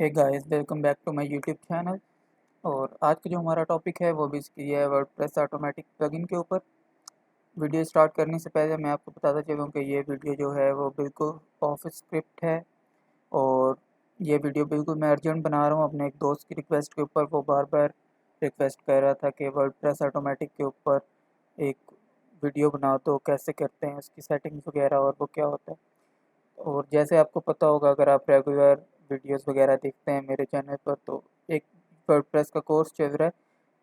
Hey guys, welcome back to my YouTube channel. और आज का जो हमारा टॉपिक है वो बेसिकली है वर्डप्रेस ऑटोमेटिक प्लगइन के ऊपर। वीडियो स्टार्ट करने से पहले मैं आपको बताता चलूँ कि ये वीडियो जो है वो बिल्कुल ऑफ स्क्रिप्ट है। और ये वीडियो बिल्कुल मैं अर्जेंट बना रहा हूँ अपने एक दोस्त की रिक्वेस्ट के ऊपर। वो बार बार रिक्वेस्ट कर रहा था कि वर्डप्रेस ऑटोमेटिक के ऊपर एक वीडियो बनाओ, तो कैसे करते हैं उसकी सेटिंग्स वगैरह और वो क्या होता है। और जैसे आपको पता होगा, अगर आप रेगुलर वीडियोस वगैरह देखते हैं मेरे चैनल पर, तो एक वर्डप्रेस का कोर्स चल रहा है।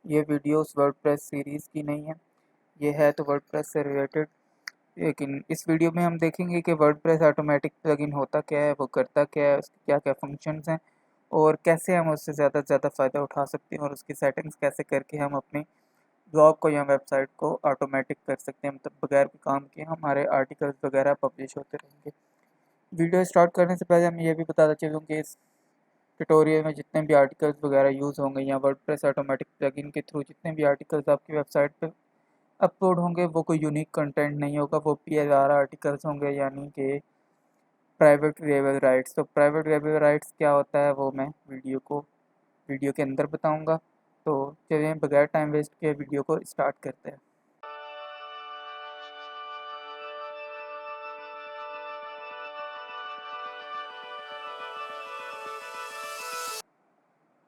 ये वीडियोस वर्डप्रेस सीरीज़ की नहीं है, ये है तो वर्डप्रेस से रिलेटेड। लेकिन इस वीडियो में हम देखेंगे कि वर्डप्रेस ऑटोमेटिक प्लगइन होता क्या है, वो करता क्या है, उसके क्या क्या फंक्शंस हैं और कैसे हम उससे ज़्यादा से ज़्यादा फ़ायदा उठा सकते हैं, और उसकी सेटिंग्स कैसे करके हम अपने ब्लॉग को या वेबसाइट को ऑटोमेटिक कर सकते हैं। मतलब बगैर कोई काम किए हमारे आर्टिकल्स वगैरह पब्लिश होते रहेंगे। वीडियो स्टार्ट करने से पहले मैं ये भी बताता चलूँ कि इस ट्यूटोरियल में जितने भी आर्टिकल्स वगैरह यूज़ होंगे या वर्डप्रेस ऑटोमेटिक प्लगइन के थ्रू जितने भी आर्टिकल्स आपकी वेबसाइट पे अपलोड होंगे, वो कोई यूनिक कंटेंट नहीं होगा, वो पीएलआर आर्टिकल्स होंगे, यानी कि प्राइवेट लेबल राइट्स। तो प्राइवेट लेबल राइट्स क्या होता है वो मैं वीडियो के अंदर बताऊँगा। तो चलिए बगैर टाइम वेस्ट किए वीडियो को स्टार्ट करते हैं।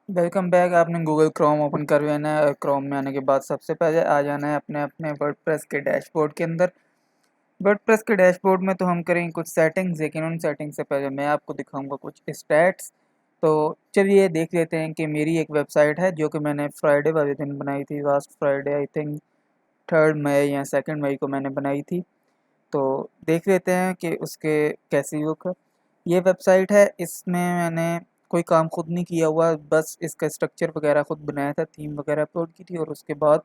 Welcome back. आपने गूगल क्रोम ओपन कर लेना है और क्रोम में आने के बाद सबसे पहले आ जाना है अपने अपने वर्डप्रेस के डैशबोर्ड के अंदर। वर्डप्रेस के डैशबोर्ड में तो हम करेंगे कुछ सेटिंग्स, लेकिन उन सेटिंग्स से पहले मैं आपको दिखाऊंगा कुछ स्टैट्स। तो चलिए देख लेते हैं कि मेरी एक वेबसाइट है जो कि मैंने फ्राइडे वाले दिन बनाई थी, लास्ट फ्राइडे आई थिंक 3 मई या 2 मई को मैंने बनाई थी। तो देख लेते हैं कि उसके कैसी लुक है। ये वेबसाइट है, इसमें मैंने कोई काम खुद नहीं किया हुआ, बस इसका स्ट्रक्चर वगैरह खुद बनाया था, थीम वगैरह अपलोड की थी और उसके बाद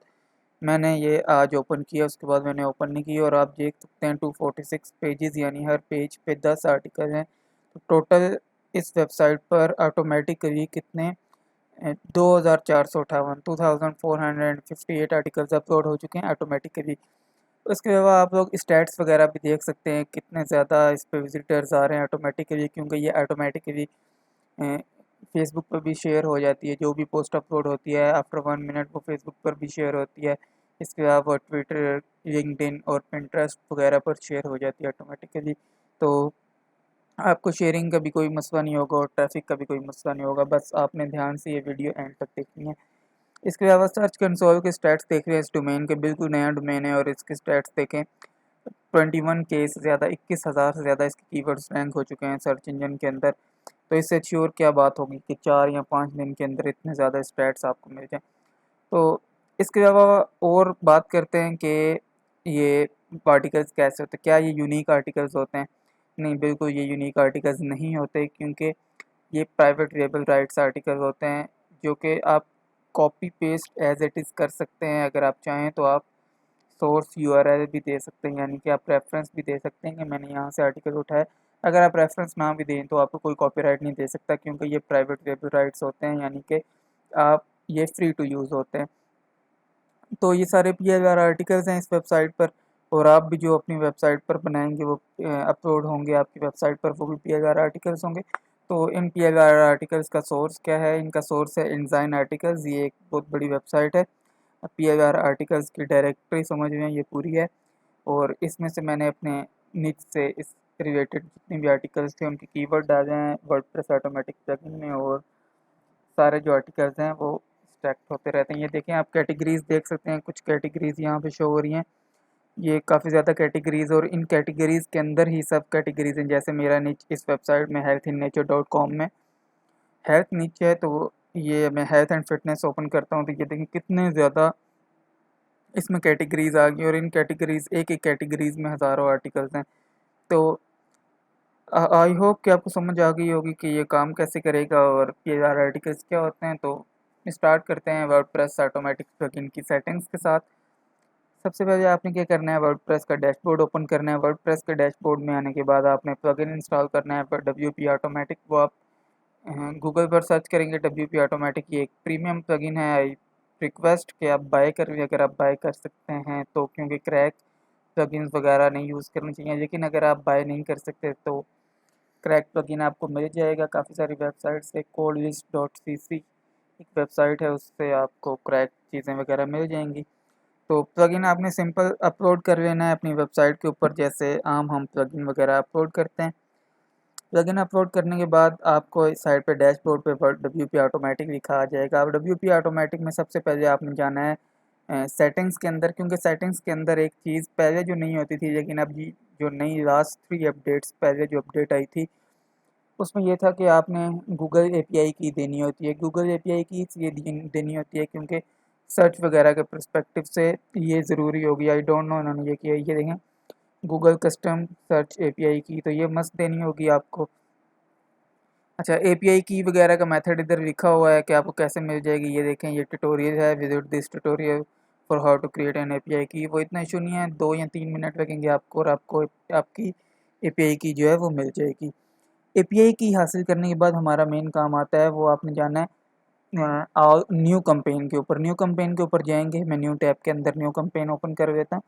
मैंने ये आज ओपन किया। उसके बाद मैंने ओपन नहीं किया और आप देख सकते हैं 246 पेजेस, यानी हर पेज पे 10 आर्टिकल हैं। तो टोटल इस वेबसाइट पर ऑटोमेटिकली कितने 2458 2458 आर्टिकल्स अपलोड हो चुके हैं ऑटोमेटिकली। उसके अलावा आप लोग स्टैट्स वगैरह भी देख सकते हैं, कितने ज़्यादा इस पे विजिटर्स आ रहे हैं ऑटोमेटिकली, क्योंकि ये ऑटोमेटिकली फेसबुक पर भी शेयर हो जाती है। जो भी पोस्ट अपलोड होती है आफ्टर 1 मिनट वो फेसबुक पर भी शेयर होती है। इसके अलावा ट्विटर, लिंक्डइन और पिंटरेस्ट वगैरह पर शेयर हो जाती है ऑटोमेटिकली। तो आपको शेयरिंग का भी कोई मसला नहीं होगा और ट्रैफिक का भी कोई मसला नहीं होगा। बस आपने ध्यान से ये वीडियो एंड तक देखनी है। इसके अलावा सर्च कंसोल के स्टैट्स देख रहे हैं, इस डोमेन के बिल्कुल नया डोमेन है और इसके स्टैट्स देखें 21K से ज़्यादा, 21,000 से ज़्यादा इसके कीवर्ड्स रैंक हो चुके हैं सर्च इंजन के अंदर। तो इससे श्योर क्या बात होगी कि 4 या 5 दिन के अंदर इतने ज़्यादा स्टैट्स आपको मिल जाएँ। तो इसके अलावा और बात करते हैं कि ये आर्टिकल्स कैसे होते हैं, क्या ये यूनिक आर्टिकल्स होते हैं? नहीं, बिल्कुल ये यूनिक आर्टिकल्स नहीं होते, क्योंकि ये प्राइवेट लेबल राइट्स आर्टिकल होते हैं जो कि आप copy paste as it is कर सकते हैं। अगर आप चाहें तो आप सोर्स यूआरएल भी दे सकते हैं, यानी कि आप रेफरेंस भी दे सकते हैं कि मैंने यहाँ से आर्टिकल उठाया। अगर आप रेफरेंस ना भी दें तो आपको कोई कॉपीराइट नहीं दे सकता, क्योंकि ये प्राइवेट लेबल राइट्स होते हैं, यानी कि आप ये फ्री टू यूज़ होते हैं। तो ये सारे पीएलआर आर्टिकल्स हैं इस वेबसाइट पर, और आप भी जो अपनी वेबसाइट पर बनाएंगे वो अपलोड होंगे आपकी वेबसाइट पर, वो भी पीएलआर आर्टिकल्स होंगे। तो इन पीएलआर आर्टिकल्स का सोर्स क्या है? इनका सोर्स है इंजाइन आर्टिकल्स। ये एक बहुत बड़ी वेबसाइट है। पीएलआर आर्टिकल्स की डायरेक्टरी समझ में ये पूरी है, और इसमें से मैंने अपने निच से इस रिलेटेड जितने भी आर्टिकल्स थे उनके कीवर्ड डाले हैं वर्डप्रेस ऑटोमेटिक प्लगइन में, और सारे जो आर्टिकल्स हैं वो स्टैक होते रहते हैं। ये देखें, आप कैटेगरीज देख सकते हैं, कुछ कैटेगरीज यहाँ पे शो हो रही हैं। ये काफ़ी ज़्यादा कैटेगरीज, और इन कैटेगरीज के अंदर ही सब कैटेगरीज हैं। जैसे मेरा निच इस वेबसाइट में healthinnature.com में हेल्थ निच है, तो ये मैं हेल्थ एंड फिटनेस ओपन करता हूँ तो ये देखें कितने ज़्यादा इसमें कैटेगरीज आ गई, और इन कैटेगरीज एक एक कैटेगरीज में हज़ारों आर्टिकल्स हैं। तो आई होप कि आपको समझ आ गई होगी कि ये काम कैसे करेगा और पीएलआर आर्टिकल्स क्या होते हैं। तो स्टार्ट करते हैं वर्डप्रेस ऑटोमेटिक प्लगइन की सेटिंग्स के साथ। सबसे पहले आपने क्या करना है, वर्डप्रेस का डैशबोर्ड ओपन करना है। वर्डप्रेस के डैशबोर्ड में आने के बाद आपने प्लगइन इंस्टॉल करना है पर WP ऑटोमेटिक। वो आप गूगल पर सर्च करेंगे WP ऑटोमेटिक। ये एक प्रीमियम प्लगइन है। आई रिक्वेस्ट कि आप बाय करें, अगर आप बाय कर सकते हैं तो, क्योंकि क्रैक प्लगइन्स वगैरह नहीं यूज़ करनी चाहिए। लेकिन अगर आप बाय नहीं कर सकते तो क्रैक प्लगइन आपको मिल जाएगा काफ़ी सारी वेबसाइट से। coldlist.cc एक वेबसाइट है, उससे आपको क्रैक चीज़ें वगैरह मिल जाएंगी। तो प्लगइन आपने सिंपल अपलोड कर लेना है अपनी वेबसाइट के ऊपर, जैसे आम हम प्लगइन वगैरह अपलोड करते हैं। प्लगइन अपलोड करने के बाद आपको इस साइड पे डैशबोर्ड पे WP ऑटोमेटिक लिखा आ जाएगा। अब WP ऑटोमेटिक में सबसे पहले आपने जाना है सेटिंग्स के अंदर, क्योंकि सेटिंग्स के अंदर एक चीज़ पहले जो नहीं होती थी, लेकिन अब जो नई लास्ट 3 अपडेट्स पहले जो अपडेट आई थी उसमें ये था कि आपने गूगल API की देनी होती है। गूगल API की इसलिए देनी होती है क्योंकि सर्च वगैरह के पर्सपेक्टिव से ये ज़रूरी होगी। आई डोंट नो इन्होंने ये किया, ये देखें गूगल कस्टम सर्च API की, तो ये मस्ट देनी होगी आपको। अच्छा, API की वगैरह का मेथड इधर लिखा हुआ है कि आपको कैसे मिल जाएगी, ये देखें ये ट्यूटोरियल है, visit this tutorial for how to create an API key. वो इतना इशू नहीं है, 2 या 3 मिनट लगेंगे आपको और आपको आपकी API की जो है वो मिल जाएगी। API की हासिल करने के बाद हमारा मेन काम आता है, वो आपने जाना है न्यू कैंपेन के ऊपर। न्यू कैंपेन के ऊपर जाएंगे, मैं न्यू टैब के अंदर न्यू कैंपेन ओपन कर लेता हूँ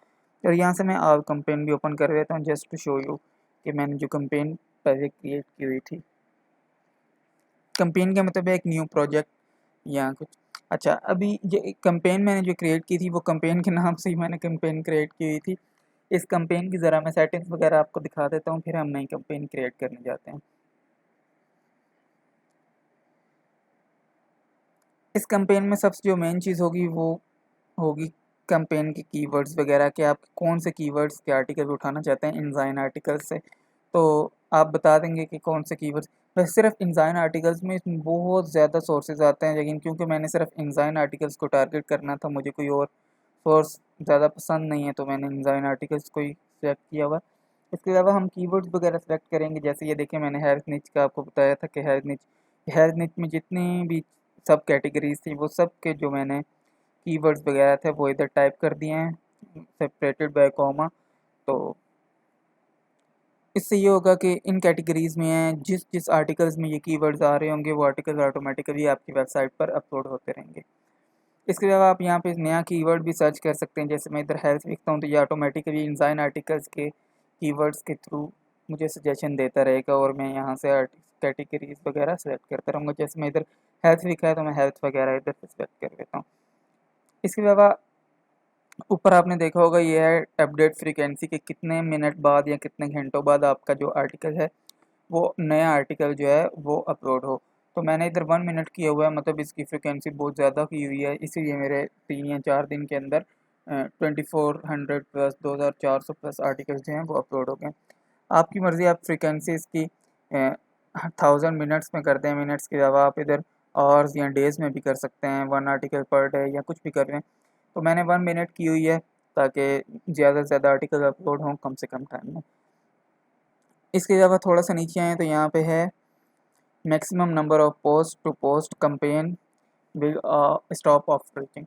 और यहाँ से मैं आल कैंपेन भी ओपन कर लेता हूँ, जस्ट टू शो यू कि मैंने जो कैंपेन पहले क्रिएट की हुई थी। कैंपेन का मतलब है एक न्यू प्रोजेक्ट या कुछ। अच्छा, अभी जो कैंपेन मैंने जो क्रिएट की थी वो कैंपेन के नाम से ही मैंने कैंपेन क्रिएट की हुई थी। इस कैंपेन की ज़रा मैं सेटिंग्स वगैरह आपको दिखा देता हूँ, फिर हम नई कैंपेन क्रिएट करने जाते हैं। इस कैंपेन में सबसे जो मेन चीज़ होगी वो होगी कैंपेन के कीवर्ड्स वगैरह, कि आप कौन से कीवर्ड्स के आर्टिकल उठाना चाहते हैं इनजाइन आर्टिकल से। तो आप बता देंगे कि कौन से कीवर्ड्स। वैसे सिर्फ इनजाइन आर्टिकल्स में बहुत ज़्यादा सोर्सेज आते हैं, लेकिन क्योंकि मैंने सिर्फ इनजाइन आर्टिकल्स को टारगेट करना था, मुझे कोई और सोर्स ज़्यादा पसंद नहीं है, तो मैंने इनजाइन आर्टिकल्स को ही सिलेक्ट किया हुआ। इसके अलावा हम कीवर्ड्स वगैरह सेलेक्ट करेंगे, जैसे ये देखें मैंने हेल्थ निच का आपको बताया था कि हेल्थ निच में जितनी भी सब कैटेगरीज थी वो सब के जो मैंने कीवर्ड्स वगैरह थे वो इधर टाइप कर दिए हैं सेपरेटेड बाय कॉमा। तो इससे ये होगा कि इन कैटेगरीज में है, जिस जिस आर्टिकल्स में ये कीवर्ड्स आ रहे होंगे वो आर्टिकल्स ऑटोमेटिकली आपकी वेबसाइट पर अपलोड होते रहेंगे। इसके अलावा आप यहाँ पे नया कीवर्ड भी सर्च कर सकते हैं, जैसे मैं इधर हेल्थ लिखता हूँ तो ये ऑटोमेटिकली इनजाइन आर्टिकल्स के कीवर्ड्स के थ्रू मुझे सजेशन देता रहेगा और मैं यहाँ से कैटेगरीज वगैरह सेलेक्ट करता रहूँगा। जैसे मैं इधर हेल्थ लिखा है तो मैं हेल्थ वगैरह इधर से सेलेक्ट कर लेता हूँ। इसके अलावा ऊपर आपने देखा होगा ये है अपडेट फ्रीक्वेंसी के कितने मिनट बाद या कितने घंटों बाद आपका जो आर्टिकल है वो नया आर्टिकल जो है वो अपलोड हो। तो मैंने इधर 1 मिनट किया हुआ है, मतलब इसकी फ्रीक्वेंसी बहुत ज़्यादा की हुई है, इसीलिए मेरे 3 या 4 दिन के अंदर 2400 प्लस 2400 प्लस आर्टिकल्स जो हैं वो अपलोड हो गए। आपकी मर्ज़ी, आप फ्रीक्वेंसी इसकी 1000 मिनट्स में करते हैं, मिनट्स के अलावा आप इधर आवर्स या डेज़ में भी कर सकते हैं, 1 आर्टिकल पर डे या कुछ भी कर लें। तो मैंने 1 मिनट की हुई है ताकि ज़्यादा से ज़्यादा आर्टिकल अपलोड हों कम से कम टाइम में। इसके अलावा थोड़ा सा नीचे आएँ तो यहाँ पे है maximum number of post to post campaign will stop of reaching.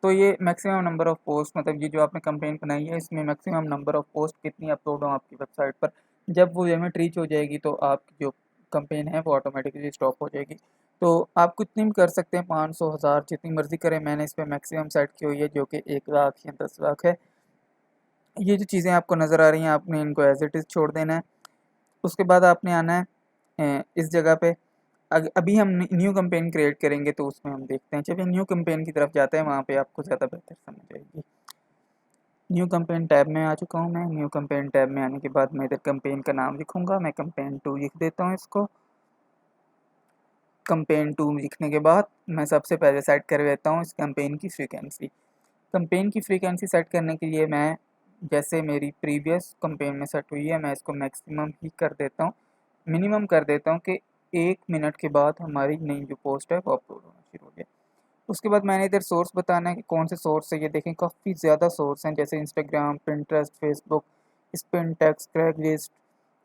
तो ये मैक्सिमम नंबर ऑफ पोस्ट, मतलब ये जो आपने कैंपेन बनाई है इसमें मैक्सिमम नंबर ऑफ पोस्ट कितनी अपलोड हो आपकी वेबसाइट पर। जब वो लिमिट रीच हो जाएगी तो आपकी जो कैंपेन है वो ऑटोमेटिकली स्टॉप हो जाएगी। तो आप कितनी भी कर सकते हैं, 500 1000 जितनी मर्ज़ी करें। मैंने इस पर मैक्सिमम सेट की हुई है जो कि 1 लाख या 10 लाख है। ये जो चीज़ें आपको नज़र आ रही हैं आपने इनको एज इट इज़ छोड़ देना है। उसके बाद आपने आना है इस जगह पे। अभी हम न्यू कैंपेन क्रिएट करेंगे तो उसमें हम देखते हैं। चलिए न्यू कैंपेन की तरफ जाते हैं, वहाँ पे आपको ज़्यादा बेहतर समझ आएगी। न्यू कैंपेन टैब में आ चुका हूँ मैं। न्यू कैंपेन टैब में आने के बाद मैं इधर कैंपेन का नाम लिखूँगा, मैं कैंपेन 2 लिख देता हूँ इसको। कैंपेन 2 लिखने के बाद मैं सबसे पहले सेट कर लेता हूँ इस कैंपेन की फ्रीक्वेंसी। कैंपेन की फ्रीक्वेंसी सेट करने के लिए मैं, जैसे मेरी प्रीवियस कैंपेन में सेट हुई है, मैं इसको मैक्सिमम ही कर देता हूँ, मिनिमम कर देता हूँ कि 1 मिनट के बाद हमारी नई जो पोस्ट है वो अपलोड होना शुरू हो जाए। उसके बाद मैंने इधर सोर्स बताना है कि कौन से सोर्स है। ये देखें काफ़ी ज़्यादा सोर्स हैं, जैसे इंस्टाग्राम, पिंटरेस्ट, फेसबुक, स्पिनटेक्स, Craigslist,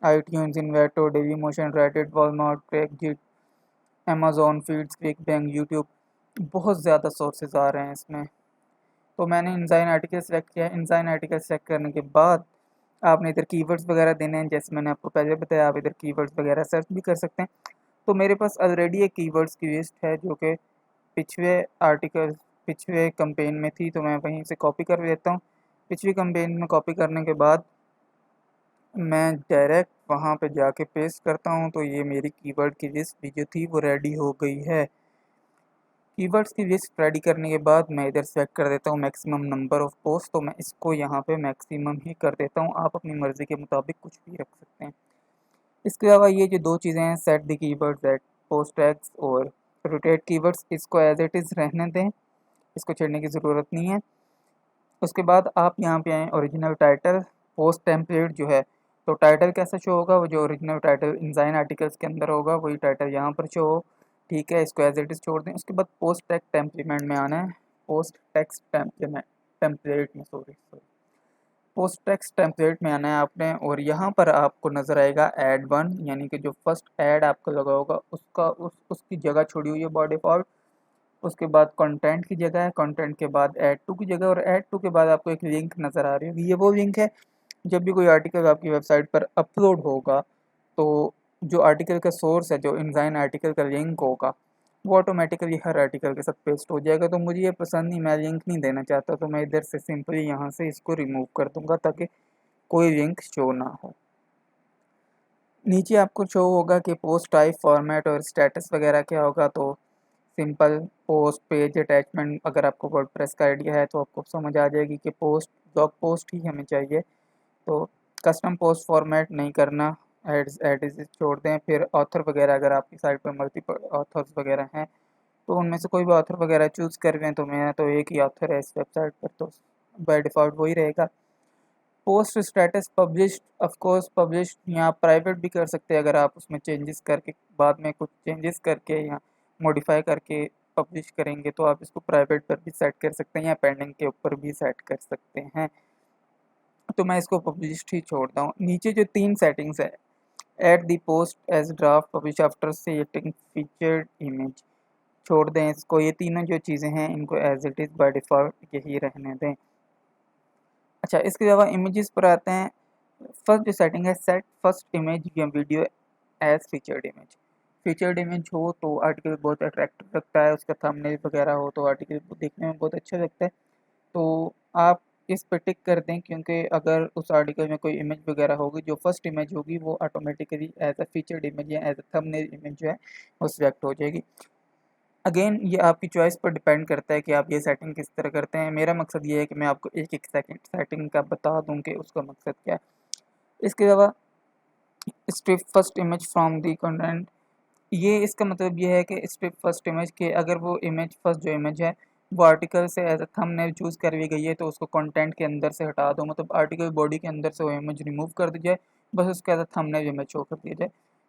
iTunes, Envato, Dailymotion, Reddit, Walmart, क्रेगजिट, अमेज़ॉन फीड्स, क्लिकबैंक, यूट्यूब। बहुत ज़्यादा सोर्सेज आ रहे हैं इसमें। तो मैंने इनजाइन आर्टिकल सेलेक्ट किया है। इनजाइन आर्टिकल सेलेक्ट करने के बाद आपने इधर कीवर्ड्स वगैरह देने हैं, जैसे मैंने आपको पहले बताया आप इधर कीवर्ड्स वगैरह सर्च भी कर सकते हैं। तो मेरे पास ऑलरेडी एक कीवर्ड्स की लिस्ट है जो कि पिछले आर्टिकल पिछले कैंपेन में थी, तो मैं वहीं से कॉपी कर लेता हूँ। पिछली कैंपेन में कॉपी करने के बाद मैं डायरेक्ट वहाँ पे जाके पेस्ट करता हूँ तो ये मेरी कीवर्ड की लिस्ट भी जो थी वो रेडी हो गई है। कीवर्ड्स की लिस्ट रेडी करने के बाद मैं इधर सेलेक्ट कर देता हूँ मैक्सिमम नंबर ऑफ पोस्ट, तो मैं इसको यहाँ पे मैक्सिमम ही कर देता हूँ। आप अपनी मर्ज़ी के मुताबिक कुछ भी रख सकते हैं। इसके अलावा ये जो दो चीज़ें हैं, set the keywords at post tags और रोटेट कीवर्ड्स, इसको एज इट इज़ रहने दें, इसको छेड़ने की ज़रूरत नहीं है। उसके बाद आप यहाँ पे आएँ ओरिजिनल टाइटल पोस्ट टेम्पलेट जो है, तो टाइटल कैसा शो होगा, वो जो ओरिजिनल टाइटल इंजाइन आर्टिकल्स के अंदर होगा वही टाइटल यहाँ पर शो हो। ठीक है, इसको एज इट इज़ छोड़ दें। उसके बाद पोस्ट टेक्स्ट टेम्पलेट में आना है, पोस्ट टेक्स्ट टेम्पलेट में सॉरी पोस्ट टेक्स्ट टेम्पलेट में आना है आपने, और यहाँ पर आपको नज़र आएगा ऐड वन, यानी कि जो फर्स्ट ऐड आपको लगा होगा उसका उसकी जगह छोड़ी हुई है बाय डिफ़ॉल्ट। उसके बाद कंटेंट की जगह है, कंटेंट के बाद ऐड टू की जगह, और ऐड टू के बाद आपको एक लिंक नज़र आ रही होगी। ये वो लिंक है, जब भी कोई आर्टिकल आपकी वेबसाइट पर अपलोड होगा तो जो आर्टिकल का सोर्स है, जो इंजाइन आर्टिकल का लिंक होगा, वो ऑटोमेटिकली हर आर्टिकल के साथ पेस्ट हो जाएगा। तो मुझे ये पसंद नहीं, मैं लिंक नहीं देना चाहता, तो मैं इधर से सिंपली यहाँ से इसको रिमूव कर दूँगा ताकि कोई लिंक शो ना हो। नीचे आपको शो होगा कि पोस्ट टाइप, फॉर्मेट और स्टेटस वगैरह क्या होगा। तो सिंपल पोस्ट, पेज अटैचमेंट, अगर आपको वर्डप्रेस का आइडिया है तो आपको समझ आ जाएगी कि पोस्ट ब्लॉग पोस्ट ही हमें चाहिए। तो कस्टम पोस्ट फॉर्मेट नहीं करना, एड छोड़ दें। फिर ऑथर वगैरह, अगर आपकी साइट पर मल्टीपल ऑथर्स वगैरह हैं तो उनमें से कोई भी ऑथर वगैरह चूज़ कर लें। तो मेरा तो एक ही ऑथर है इस वेबसाइट पर, तो बाय डिफ़ॉल्ट वही रहेगा। Post status published, of course published, या प्राइवेट भी कर सकते हैं अगर आप उसमें चेंजेस करके, बाद में कुछ चेंजेस करके या मॉडिफाई करके पब्लिश करेंगे तो आप इसको प्राइवेट पर भी सेट कर सकते हैं या पेंडिंग के ऊपर भी सेट कर सकते हैं। तो मैं इसको पब्लिश्ड ही छोड़ता हूँ। नीचे जो 3 सेटिंग्स है, add the post as draft, publish after setting featured image, छोड़ दें इसको। ये तीनों जो चीज़ें हैं इनको as it is by default यही रहने दें। अच्छा, इसके अलावा इमेजेस पर आते हैं। फर्स्ट जो सेटिंग है, सेट फर्स्ट इमेज या video as featured image. Featured image हो तो आर्टिकल बहुत अट्रैक्टिव लगता है, उसका थंबनेल वगैरह हो तो आर्टिकल देखने में बहुत अच्छा लगता है। तो आप इस पे टिक कर दें, क्योंकि अगर उस आर्टिकल में कोई इमेज वगैरह होगी, जो फर्स्ट इमेज होगी वो automatically as a featured image या एज अ थंबनेल इमेज जो है वो सिलेक्ट हो जाएगी। अगेन ये आपकी चॉइस पर डिपेंड करता है कि आप ये सेटिंग किस तरह करते हैं। मेरा मकसद ये है कि मैं आपको एक-एक सेकंड सेटिंग का बता दूँ कि उसका मकसद क्या है। इसके अलावा strip first image from the content, ये इसका मतलब ये है कि स्ट्रिप फर्स्ट इमेज के अगर वो इमेज फर्स्ट जो इमेज है वो आर्टिकल से एज अ थंबनेल चूज़ कर ली गई है तो उसको कंटेंट के अंदर से हटा दो, मतलब आर्टिकल बॉडी के अंदर से वो इमेज रिमूव कर दी जाए, बस उसके as a thumbnail image show कर दिया जाए।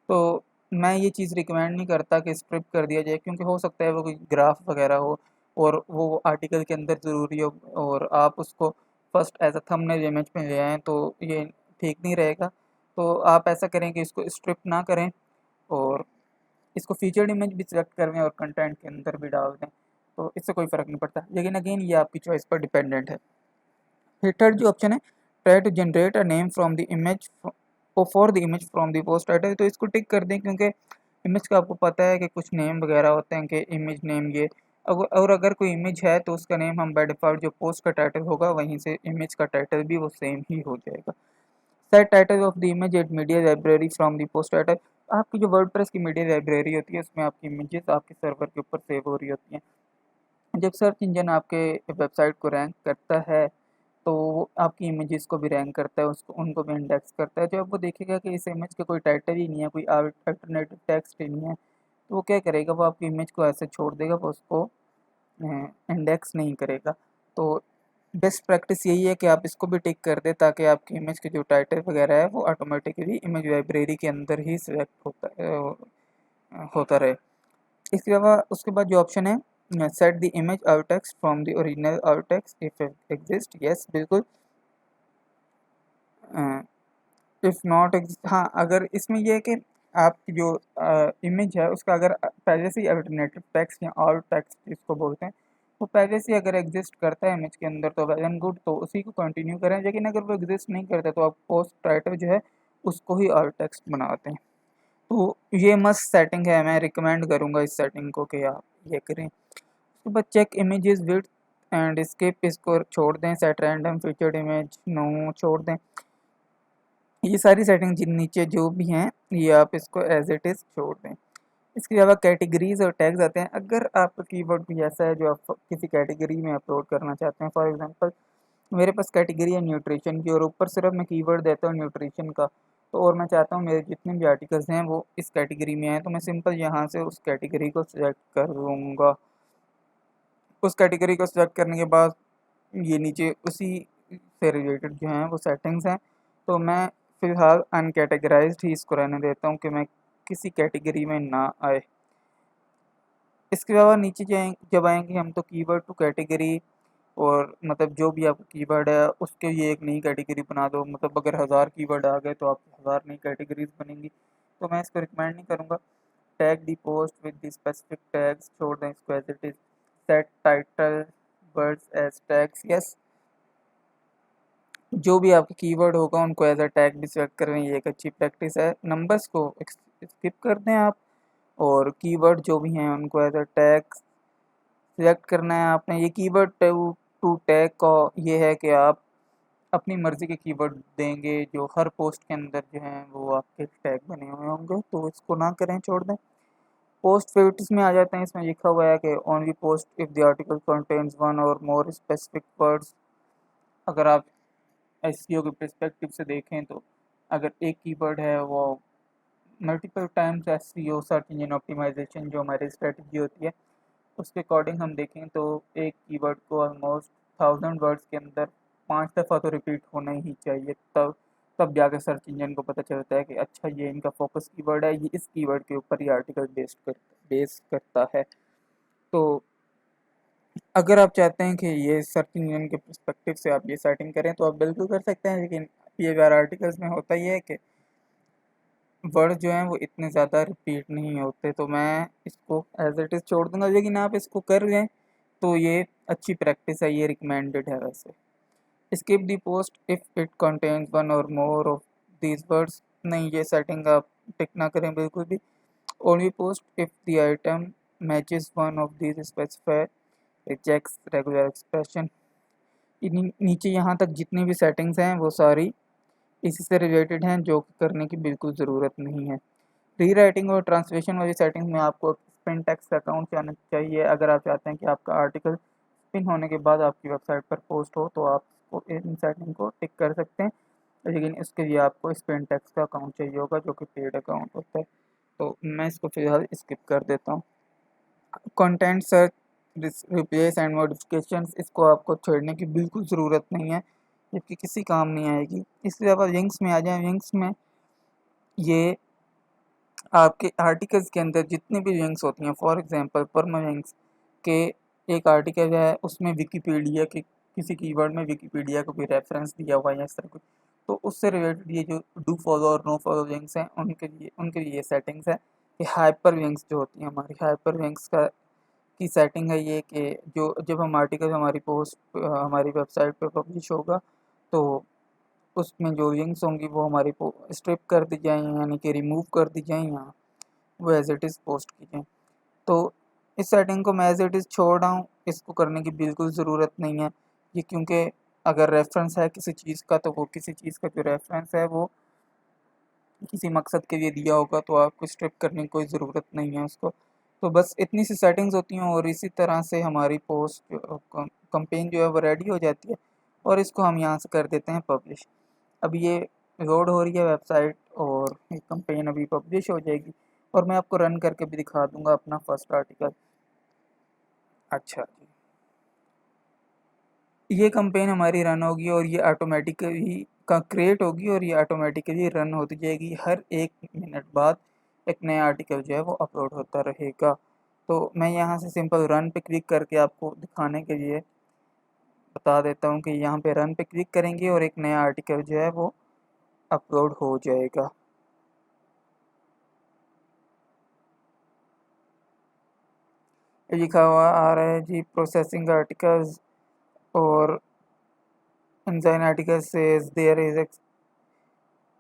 तो मैं ये चीज़ रिकमेंड नहीं करता कि स्ट्रिप कर दिया जाए, क्योंकि हो सकता है वो कोई ग्राफ वगैरह हो और वो आर्टिकल के अंदर ज़रूरी हो और आप उसको first as a thumbnail image में ले आएँ, तो ये ठीक नहीं रहेगा। तो आप ऐसा करें कि इसको स्ट्रिप ना करें और इसको फीचर्ड इमेज भी सिलेक्ट कर लें और कंटेंट के अंदर भी डाल दें, तो इससे कोई फ़र्क नहीं पड़ता। लेकिन अगेन ये आपकी चॉइस पर डिपेंडेंट है। फिर थर्ड जो ऑप्शन है, try to generate a name from the image for the image from the post title, तो इसको टिक कर दें, क्योंकि इमेज का आपको पता है कि कुछ नेम वगैरह होते हैं कि इमेज नेम ये, और अगर कोई इमेज है तो उसका नेम हम बाय डिफ़ॉल्ट जो पोस्ट का टाइटल होगा वहीं से इमेज का टाइटल भी वो सेम ही हो जाएगा। Set title of the image at media library from the post title, आपकी जो वर्डप्रेस की मीडिया लाइब्रेरी होती है उसमें आपकी इमेजेस आपके सर्वर के ऊपर सेव हो रही होती हैं। जब सर्च इंजन आपके वेबसाइट को रैंक करता है तो वो आपकी इमेजेस को भी रैंक करता है, उसको उनको भी इंडेक्स करता है। जब वो देखेगा कि इस इमेज का कोई टाइटल ही नहीं है, कोई अल्टरनेटिव टेक्स्ट ही नहीं है, तो वो क्या करेगा, वो आपकी इमेज को ऐसे छोड़ देगा, वो उसको इंडेक्स नहीं करेगा। तो बेस्ट प्रैक्टिस यही है कि आप इसको भी टिक कर दें ताकि आपकी इमेज के जो टाइटल वगैरह है वो ऑटोमेटिकली इमेज लाइब्रेरी के अंदर ही सिलेक्ट होता रहे। इसके अलावा उसके बाद जो ऑप्शन है, set the image out text from the original out text if exist, yes बिल्कुल। इफ़ नॉट हाँ, अगर इसमें ये है कि आपकी जो इमेज है उसका अगर पहले से ही अल्टरनेटिव टेक्स्ट या ऑल्ट टेक्स्ट जिसको बोलते हैं, वो पहले से ही अगर एग्जिस्ट करता है इमेज के अंदर तो वेल एंड गुड, तो उसी को कंटिन्यू करें। लेकिन अगर वो एग्जिस्ट नहीं करता तो आप पोस्ट टाइटल जो है उसको ही ऑल्ट टेक्स्ट बनाते हैं। तो ये मस्त सेटिंग है, मैं रिकमेंड करूँगा इस सेटिंग को कि आप ये करें। उसके बाद check images width and skip, इसको छोड़ दें। Set random featured image no छोड़ दें। ये सारी सेटिंग जिन नीचे जो भी हैं ये आप इसको एज इट इज़ छोड़ दें। इसके अलावा कैटेगरीज और टैग्स आते हैं। अगर आपका कीवर्ड भी ऐसा है जो आप किसी कैटेगरी में अपलोड करना चाहते हैं, फॉर एग्जांपल मेरे पास कैटेगरी है न्यूट्रिशन की और ऊपर सिर्फ मैं कीवर्ड देता हूँ न्यूट्रिशन का, तो और मैं चाहता हूँ मेरे जितने भी आर्टिकल्स हैं वो इस कैटेगरी में हैं, तो मैं सिंपल यहाँ से उस कैटेगरी को सिलेक्ट कर लूँगा। उस कैटेगरी को सिलेक्ट करने के बाद ये नीचे उसी से रिलेटेड जो हैं वो सेटिंग्स हैं, तो मैं फ़िलहाल अनकैटेगराइज्ड ही इसको रहने देता हूँ कि मैं किसी कैटेगरी में ना आए। इसके अलावा नीचे जाएँ जब आएँगे हम तो कीवर्ड टू कैटेगरी, और मतलब जो भी आपका कीवर्ड है उसके लिए एक नई कैटेगरी बना दो। मतलब अगर 1000 कीवर्ड आ गए तो आपकी 1000 नई कैटेगरीज बनेंगी, तो मैं इसको रिकमेंड नहीं करूँगा। Tag the post with the specific tags, छोड़ दें इसको as it is. Set title words as tags, yes. जो भी आपका कीवर्ड होगा उनको एज अ टैग भी सिलेक्ट करें, ये एक अच्छी प्रैक्टिस है। नंबर्स को स्किप कर दें आप, और कीवर्ड जो भी हैं उनको एज अ टैग सिलेक्ट करना है आपने। ये कीवर्ड टू टैग का ये है कि आप अपनी मर्ज़ी के कीवर्ड देंगे जो हर पोस्ट के अंदर जो हैं वो आपके टैग बने हुए होंगे, तो इसको ना करें, छोड़ दें। पोस्ट फेवरेट्स में आ जाते हैं। इसमें लिखा हुआ है कि only post if the article contains one और मोर स्पेसिफिक वर्ड्स। अगर आप एसईओ के पर्सपेक्टिव से देखें तो अगर एक कीवर्ड है वो multiple times SEO search engine optimization जो हमारी स्ट्रेटजी होती है उसके अकॉर्डिंग हम देखें तो एक कीवर्ड को ऑलमोस्ट 1000 वर्ड्स के अंदर 5 दफ़ा तो रिपीट होना ही चाहिए, तब जाकर सर्च इंजन को पता चलता है कि अच्छा ये इनका फोकस कीवर्ड है, ये इस कीवर्ड के ऊपर ये आर्टिकल बेस करता है। तो अगर आप चाहते हैं कि ये सर्च इंजन के पर्सपेक्टिव से आप ये सेटिंग करें तो आप बिल्कुल कर सकते हैं, लेकिन पीएवीआर आर्टिकल्स में होता ये है कि वर्ड जो हैं वो इतने ज़्यादा रिपीट नहीं होते, तो मैं इसको एज इट इज़ छोड़ दूंगा। लेकिन आप इसको कर लें तो ये अच्छी प्रैक्टिस है, ये रिकमेंडेड है वैसे। Skip the post if it contains one और मोर ऑफ दीज वर्ड्स, नहीं ये सेटिंग आप टिक ना करें बिल्कुल भी। Only post if the item matches one of these specify rejects regular expression. नीचे यहाँ तक जितनी भी सेटिंग्स हैं वो सारी इसी से रिलेटेड हैं, जो करने की बिल्कुल ज़रूरत नहीं है। रीराइटिंग और ट्रांसलेशन वाली सेटिंग में आपको स्पिन टेक्स्ट का अकाउंट आना चाहिए। अगर आप चाहते हैं कि आपका आर्टिकल स्पिन होने के बाद आपकी वेबसाइट पर पोस्ट हो तो आप इन सेटिंग को टिक कर सकते हैं, लेकिन इसके लिए आपको स्पिन टेक्स्ट का अकाउंट चाहिए होगा जो कि पेड अकाउंट होता है, तो मैं इसको फ़िलहाल स्किप कर देता हूँ। Content search replace and modifications, इसको आपको छोड़ने की बिल्कुल ज़रूरत नहीं है, जबकि किसी काम नहीं आएगी। इसके अलावा लिंक्स में आ जाएँ। लिंक्स में ये आपके आर्टिकल्स के अंदर जितनी भी लिंक्स होती हैं, फॉर एग्जांपल परमालिंक्स के एक आर्टिकल है उसमें विकिपीडिया के किसी कीवर्ड में विकिपीडिया को भी रेफरेंस दिया हुआ है इस तरह कुछ, तो उससे रिलेटेड ये जो डू फॉलो और नो फॉलो लिंक्स हैं उनके लिए ये सेटिंग्स है कि हाइपर लिंक्स जो होती हैं हमारी हाइपर लिंक्स का की सेटिंग है ये कि जो जब हम आर्टिकल हमारी पोस्ट हमारी वेबसाइट पे पब्लिश होगा तो उसमें जो लिंक्स होंगी वो हमारी स्ट्रिप कर दी जाएँ, यानी कि रिमूव कर दी जाएँ, या वो एज इट इज़ पोस्ट की जाएँ। तो इस सेटिंग को मैं एज इट इज़ छोड़ रहा हूँ, इसको करने की बिल्कुल ज़रूरत नहीं है। ये क्योंकि अगर रेफरेंस है किसी चीज़ का तो वो किसी चीज़ का जो रेफरेंस है वो किसी मकसद के लिए दिया होगा, तो आपको स्ट्रिप करने की कोई ज़रूरत नहीं है उसको। तो बस इतनी सी सेटिंग्स होती हैं और इसी तरह से हमारी पोस्ट कैंपेन जो है वो रेडी हो जाती है, और इसको हम यहाँ से कर देते हैं पब्लिश। अब ये लोड हो रही है वेबसाइट और ये कैंपेन अभी पब्लिश हो जाएगी, और मैं आपको रन करके भी दिखा दूँगा अपना फर्स्ट आर्टिकल। अच्छा जी, ये कैंपेन हमारी रन होगी और ये ऑटोमेटिकली का क्रिएट होगी और ये ऑटोमेटिकली रन होती जाएगी। हर 1 मिनट बाद एक नया आर्टिकल जो है वो अपलोड होता रहेगा। तो मैं यहाँ से सिंपल रन पे क्लिक करके आपको दिखाने के लिए बता देता हूँ कि यहाँ पे रन पे क्लिक करेंगे और एक नया आर्टिकल जो है वो अपलोड हो जाएगा। लिखा हुआ आ रहा है जी प्रोसेसिंग आर्टिकल्स, और engine article says there is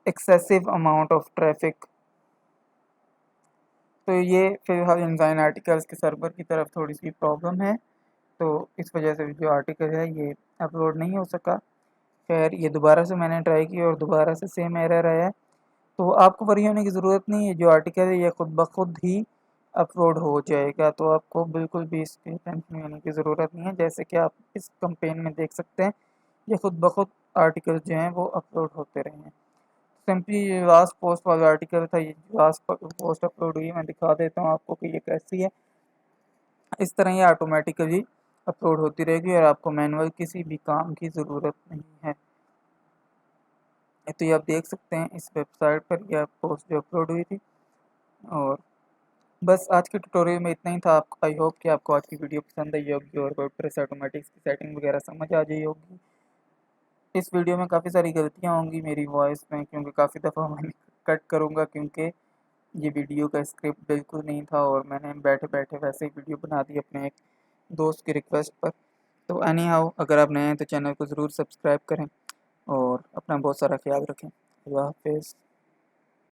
excessive amount of traffic। तो ये फिलहाल इंजाइन आर्टिकल्स के सर्वर की तरफ थोड़ी सी प्रॉब्लम है, तो इस वजह से जो आर्टिकल है ये अपलोड नहीं हो सका। खैर ये दोबारा से मैंने ट्राई की और दोबारा से सेम एरर आया है। तो आपको वरी होने की ज़रूरत नहीं है, जो आर्टिकल है ये खुद ब खुद ही अपलोड हो जाएगा, तो आपको बिल्कुल भी इसकी टेंशन लेने की ज़रूरत नहीं है। जैसे कि आप इस कैंपेन में देख सकते हैं, ये खुद ब खुद आर्टिकल जो हैं वो अपलोड होते रहे हैं। सिंपली ये लास्ट पोस्ट वाला आर्टिकल था, ये लास्ट पोस्ट अपलोड हुई, मैं दिखा देता हूँ आपको कि ये कैसी है। इस तरह ये ऑटोमेटिकली अपलोड होती रहेगी और आपको मैनुअल किसी भी काम की ज़रूरत नहीं है। तो ये आप देख सकते हैं इस वेबसाइट पर यह पोस्ट जो अपलोड हुई थी। और बस आज के ट्यूटोरियल में इतना ही था। आप आई होप कि आपको आज की वीडियो पसंद आई होगी और वर्डप्रेस ऑटोमेटिक्स की सेटिंग वगैरह समझ आ गई होगी। इस वीडियो में काफ़ी सारी गलतियाँ होंगी मेरी वॉइस में, क्योंकि काफ़ी दफ़ा मैं कट करूँगा, क्योंकि ये वीडियो का स्क्रिप्ट बिल्कुल नहीं था और मैंने बैठे-बैठे वैसे ही वीडियो बना दी अपने एक दोस्त की रिक्वेस्ट पर। तो एनी हाउ, अगर आप नए हैं तो चैनल को ज़रूर सब्सक्राइब करें और अपना बहुत सारा ख्याल रखें। अल्लाह हाफ़िज़।